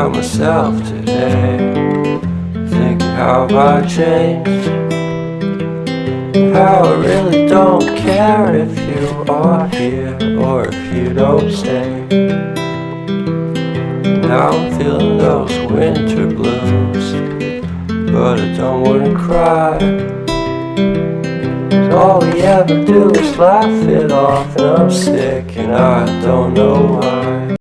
about myself today, thinking how I changed, how I really don't care if you are here or if you don't stay. Now I'm feeling those winter blues, but I don't wanna cry. All we ever do is laugh it off, and I'm sick and I don't know why.